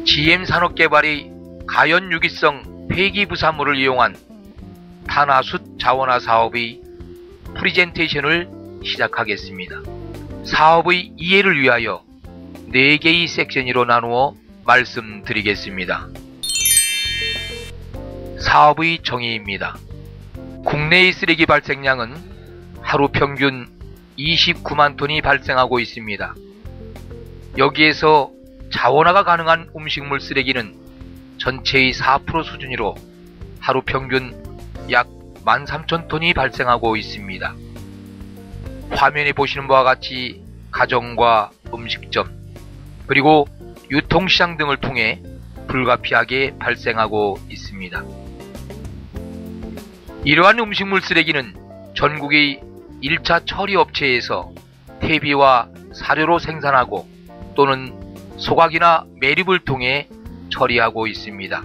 GM산업개발이 가연유기성 폐기부산물을 이용한 탄화숯 자원화 사업의 프리젠테이션을 시작하겠습니다. 사업의 이해를 위하여 4개의 섹션으로 나누어 말씀드리겠습니다. 사업의 정의입니다. 국내의 쓰레기 발생량은 하루 평균 29만 톤이 발생하고 있습니다. 여기에서 자원화가 가능한 음식물 쓰레기는 전체의 4% 수준으로 하루 평균 약 13,000톤이 발생하고 있습니다. 화면에 보시는 바와 같이 가정과 음식점, 그리고 유통시장 등을 통해 불가피하게 발생하고 있습니다. 이러한 음식물 쓰레기는 전국의 1차 처리업체에서 퇴비와 사료로 생산하고 또는 소각이나 매립을 통해 처리하고 있습니다.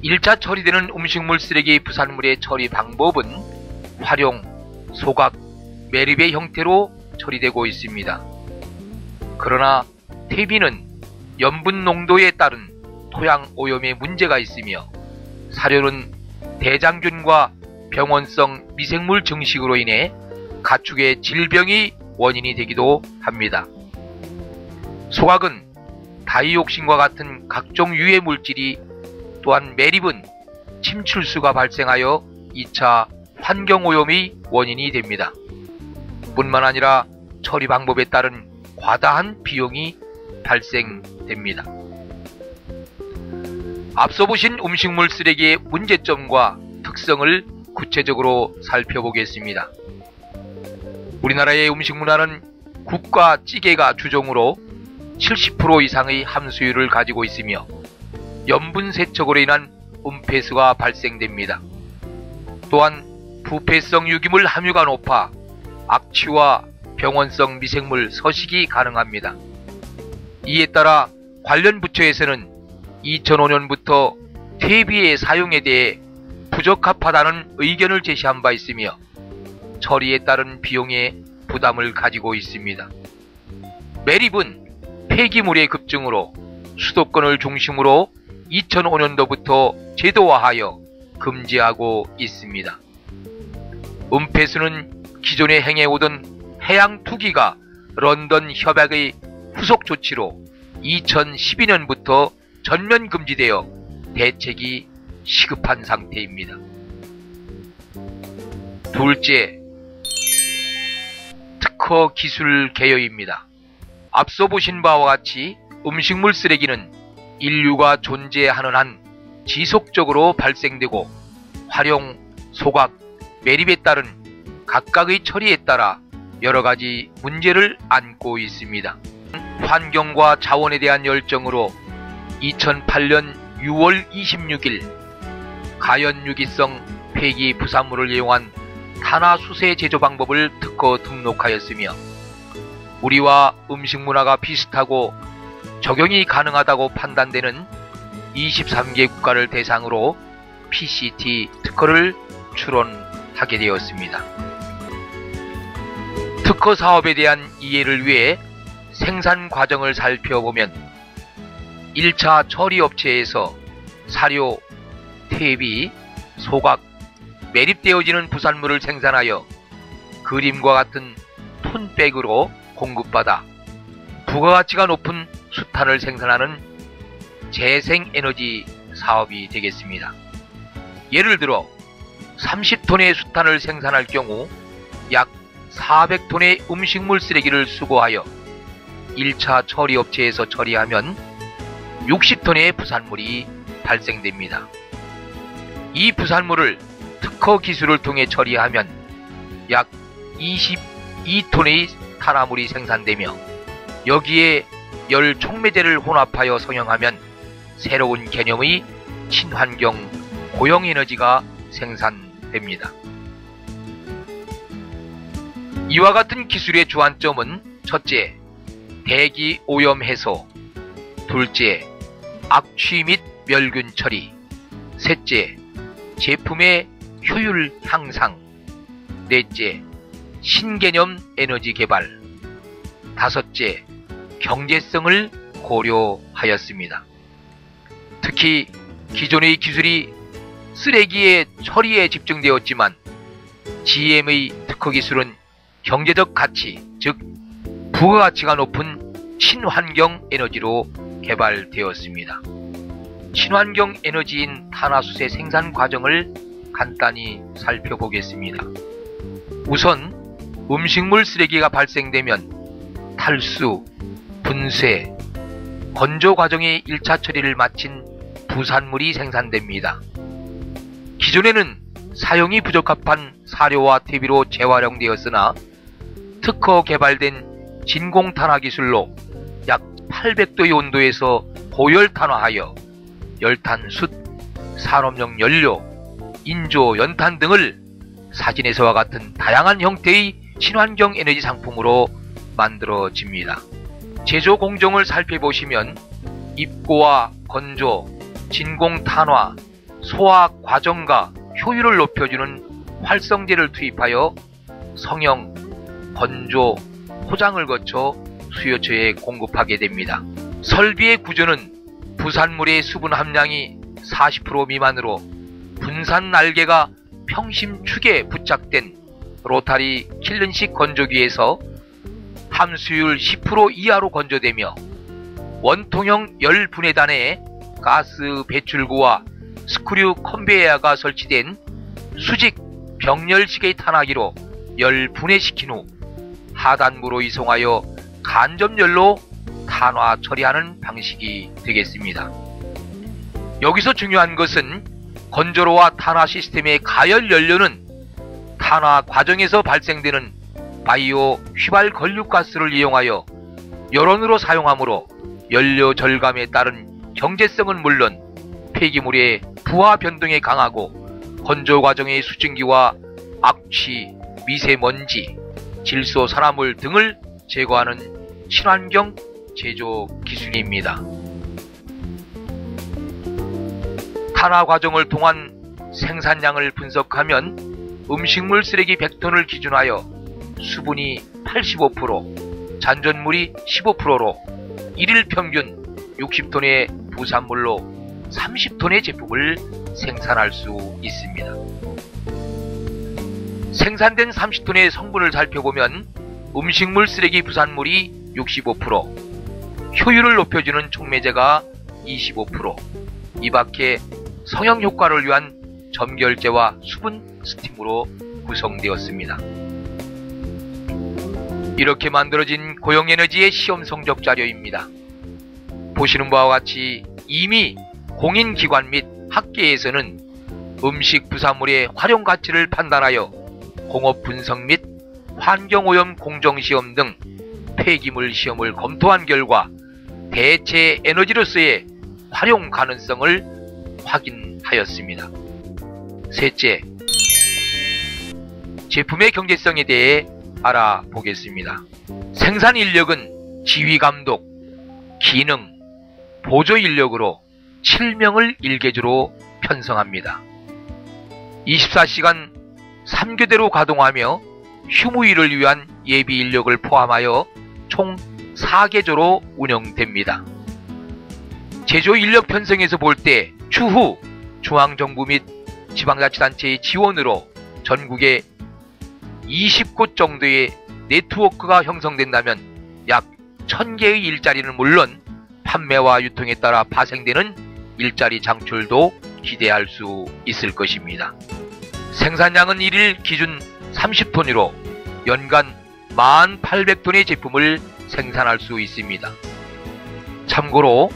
1차 처리되는 음식물 쓰레기 부산물의 처리 방법은 활용, 소각, 매립의 형태로 처리되고 있습니다. 그러나 퇴비는 염분 농도에 따른 토양 오염에 문제가 있으며 사료는 대장균과 병원성 미생물 증식으로 인해 가축의 질병이 원인이 되기도 합니다. 소각은 다이옥신과 같은 각종 유해 물질이, 또한 매립은 침출수가 발생하여 2차 환경오염의 원인이 됩니다. 뿐만 아니라 처리 방법에 따른 과다한 비용이 발생됩니다. 앞서 보신 음식물 쓰레기의 문제점과 특성을 구체적으로 살펴보겠습니다. 우리나라의 음식 문화는 국과 찌개가 주종으로 70% 이상의 함수율을 가지고 있으며 염분 세척으로 인한 음폐수가 발생됩니다. 또한 부패성 유기물 함유가 높아 악취와 병원성 미생물 서식이 가능합니다. 이에 따라 관련 부처에서는 2005년부터 퇴비의 사용에 대해 부적합하다는 의견을 제시한 바 있으며 처리에 따른 비용의 부담을 가지고 있습니다. 매립은 폐기물의 급증으로 수도권을 중심으로 2005년도부터 제도화하여 금지하고 있습니다. 음폐수는 기존에 행해오던 해양투기가 런던 협약의 후속 조치로 2012년부터 전면 금지되어 대책이 시급한 상태입니다. 둘째, 특허 기술 개요입니다. 앞서 보신 바와 같이 음식물 쓰레기는 인류가 존재하는 한 지속적으로 발생되고 활용, 소각, 매립에 따른 각각의 처리에 따라 여러가지 문제를 안고 있습니다. 환경과 자원에 대한 열정으로 2008년 6월 26일 가연유기성 폐기 부산물을 이용한 탄화수세 제조 방법을 특허 등록하였으며 우리와 음식 문화가 비슷하고 적용이 가능하다고 판단되는 23개 국가를 대상으로 PCT 특허를 출원하게 되었습니다. 특허 사업에 대한 이해를 위해 생산 과정을 살펴보면 1차 처리 업체에서 사료, 퇴비, 소각, 매립되어지는 부산물을 생산하여 그림과 같은 톤백으로 공급받아 부가가치가 높은 수탄을 생산하는 재생에너지 사업이 되겠습니다. 예를 들어 30톤의 수탄을 생산할 경우 약 400톤의 음식물 쓰레기를 수거하여 1차 처리업체에서 처리하면 60톤의 부산물이 발생됩니다. 이 부산물을 특허 기술을 통해 처리하면 약 22톤의 탄화물이 생산되며 여기에 열 촉매제를 혼합하여 성형하면 새로운 개념의 친환경 고용에너지가 생산됩니다. 이와 같은 기술의 주안점은 첫째, 대기 오염 해소, 둘째, 악취 및 멸균 처리, 셋째, 제품의 효율 향상, 넷째, 신개념 에너지 개발, 다섯째, 경제성을 고려하였습니다. 특히 기존의 기술이 쓰레기의 처리에 집중되었지만 GM의 특허 기술은 경제적 가치, 즉 부가가치가 높은 친환경 에너지로 개발되었습니다. 친환경 에너지인 탄화수세 생산 과정을 간단히 살펴보겠습니다. 우선 음식물 쓰레기가 발생되면 탈수, 분쇄, 건조 과정의 1차 처리를 마친 부산물이 생산됩니다. 기존에는 사용이 부적합한 사료와 퇴비로 재활용되었으나 특허 개발된 진공탄화 기술로 약 800도의 온도에서 고열탄화하여 열탄, 숯, 산업용 연료, 인조, 연탄 등을 사진에서와 같은 다양한 형태의 친환경 에너지 상품으로 만들어집니다. 제조 공정을 살펴보시면 입고와 건조, 진공탄화, 소화 과정과 효율을 높여주는 활성제를 투입하여 성형, 건조, 포장을 거쳐 수요처에 공급하게 됩니다. 설비의 구조는 부산물의 수분 함량이 40% 미만으로 분산 날개가 평심축에 부착된 로타리 킬른식 건조기에서 함수율 10% 이하로 건조되며 원통형 열 분해단에 가스 배출구와 스크류 컨베이어가 설치된 수직 병렬식의 탄화기로 열 분해시킨 후 하단부로 이송하여 간접열로 탄화 처리하는 방식이 되겠습니다. 여기서 중요한 것은 건조로와 탄화 시스템의 가열 연료는 탄화 과정에서 발생되는 바이오 휘발 건류가스를 이용하여 열원으로 사용하므로 연료 절감에 따른 경제성은 물론 폐기물의 부하 변동에 강하고 건조 과정의 수증기와 악취, 미세먼지, 질소 산화물 등을 제거하는 친환경 제조 기술입니다. 탄화 과정을 통한 생산량을 분석하면 음식물 쓰레기 100톤을 기준하여 수분이 85%, 잔존물이 15%로 일일 평균 60톤의 부산물로 30톤의 제품을 생산할 수 있습니다. 생산된 30톤의 성분을 살펴보면 음식물 쓰레기 부산물이 65%, 효율을 높여주는 촉매제가 25%, 이 밖에 성형 효과를 위한 점결제와 수분 스팀으로 구성되었습니다. 이렇게 만들어진 고용에너지의 시험 성적 자료입니다. 보시는 바와 같이 이미 공인기관 및 학계에서는 음식 부산물의 활용 가치를 판단하여 공업 분석 및 환경오염 공정시험 등 폐기물 시험을 검토한 결과 대체 에너지로서의 활용 가능성을 확인하였습니다. 셋째, 제품의 경제성에 대해 알아보겠습니다. 생산 인력은 지휘감독, 기능, 보조 인력으로 7명을 일개주로 편성합니다. 24시간 3교대로 가동하며 휴무일을 위한 예비 인력을 포함하여 총 4개조로 운영됩니다. 제조 인력 편성에서 볼 때 추후 중앙정부 및 지방자치단체의 지원으로 전국에 20곳 정도의 네트워크가 형성된다면 약 1000개의 일자리는 물론 판매와 유통에 따라 파생되는 일자리 창출도 기대할 수 있을 것입니다. 생산량은 1일 기준 30톤으로 연간 18,800톤의 제품을 생산할 수 있습니다. 참고로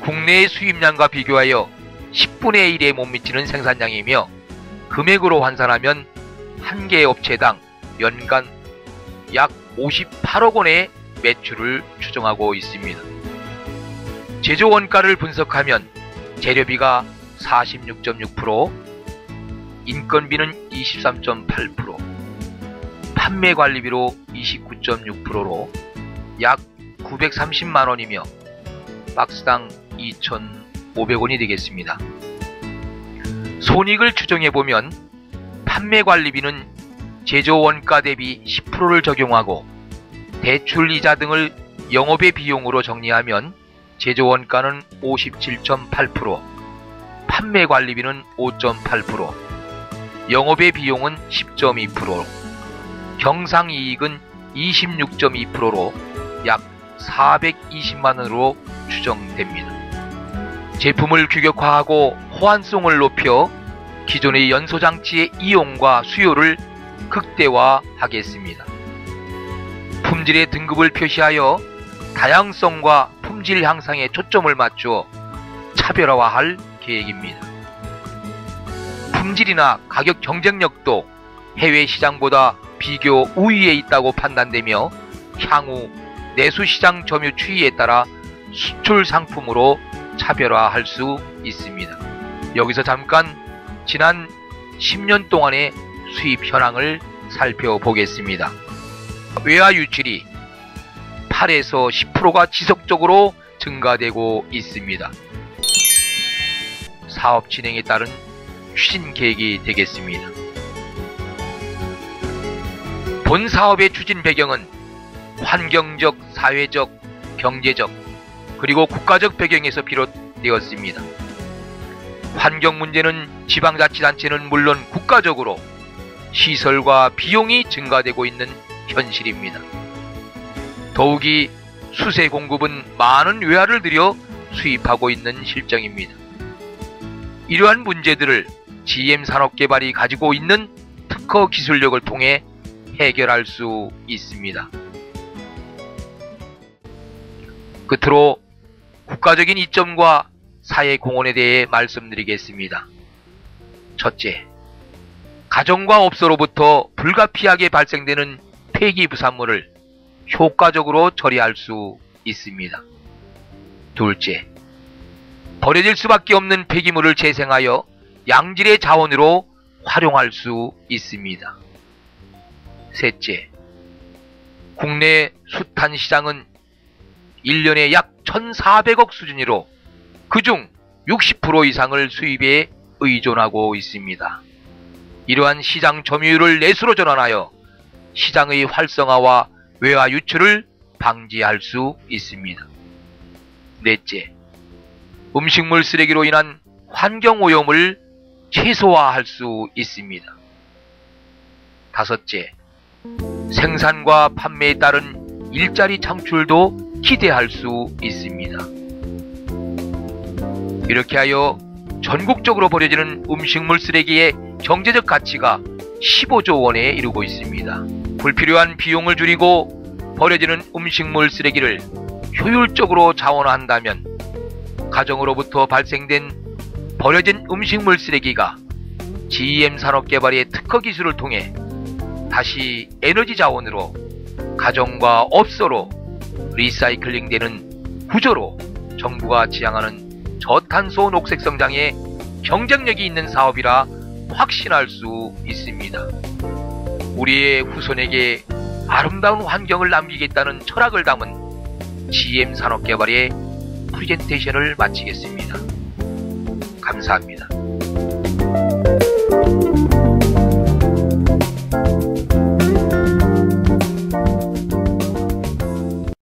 국내의 수입량과 비교하여 10분의 1에 못 미치는 생산량이며 금액으로 환산하면 한 개 업체당 연간 약 58억 원의 매출을 추정하고 있습니다. 제조 원가를 분석하면 재료비가 46.6%, 인건비는 23.8%, 판매 관리비로 29.6%로 약 930만원이며 박스당 2,500원이 되겠습니다. 손익을 추정해보면 판매 관리비는 제조 원가 대비 10%를 적용하고 대출이자 등을 영업의 비용으로 정리하면 제조 원가는 57.8%, 판매 관리비는 5.8%, 영업의 비용은 10.2%, 경상이익은 26.2%로 약 420만원으로 추정됩니다. 제품을 규격화하고 호환성을 높여 기존의 연소장치의 이용과 수요를 극대화하겠습니다. 품질의 등급을 표시하여 다양성과 품질 향상에 초점을 맞추어 차별화할 계획입니다. 품질이나 가격 경쟁력도 해외 시장보다 비교 우위에 있다고 판단되며 향후 내수시장 점유 추이에 따라 수출 상품으로 차별화할 수 있습니다. 여기서 잠깐 지난 10년 동안의 수입 현황을 살펴보겠습니다. 외화 유출이 8에서 10%가 지속적으로 증가되고 있습니다. 사업 진행에 따른 추진 계획이 되겠습니다. 본 사업의 추진 배경은 환경적, 사회적, 경제적, 그리고 국가적 배경에서 비롯되었습니다. 환경 문제는 지방자치단체는 물론 국가적으로 시설과 비용이 증가되고 있는 현실입니다. 더욱이 수세 공급은 많은 외화를 들여 수입하고 있는 실정입니다. 이러한 문제들을 GM산업개발이 가지고 있는 특허 기술력을 통해 해결할 수 있습니다. 끝으로 국가적인 이점과 사회 공헌에 대해 말씀드리겠습니다. 첫째, 가정과 업소로부터 불가피하게 발생되는 폐기 부산물을 효과적으로 처리할 수 있습니다. 둘째, 버려질 수밖에 없는 폐기물을 재생하여 양질의 자원으로 활용할 수 있습니다. 셋째, 국내 수탄 시장은 1년에 약 1,400억 수준으로 그중 60% 이상을 수입에 의존하고 있습니다. 이러한 시장 점유율을 내수로 전환하여 시장의 활성화와 외화 유출을 방지할 수 있습니다. 넷째, 음식물 쓰레기로 인한 환경오염을 최소화할 수 있습니다. 다섯째, 생산과 판매에 따른 일자리 창출도 기대할 수 있습니다. 이렇게 하여 전국적으로 버려지는 음식물 쓰레기의 경제적 가치가 15조 원에 이르고 있습니다. 불필요한 비용을 줄이고 버려지는 음식물 쓰레기를 효율적으로 자원화한다면 가정으로부터 발생된 버려진 음식물 쓰레기가 GM산업개발의 특허 기술을 통해 다시 에너지 자원으로 가정과 업소로 리사이클링되는 구조로 정부가 지향하는 저탄소 녹색 성장에 경쟁력이 있는 사업이라 확신할 수 있습니다. 우리의 후손에게 아름다운 환경을 남기겠다는 철학을 담은 GM산업개발의 프레젠테이션을 마치겠습니다. 감사합니다.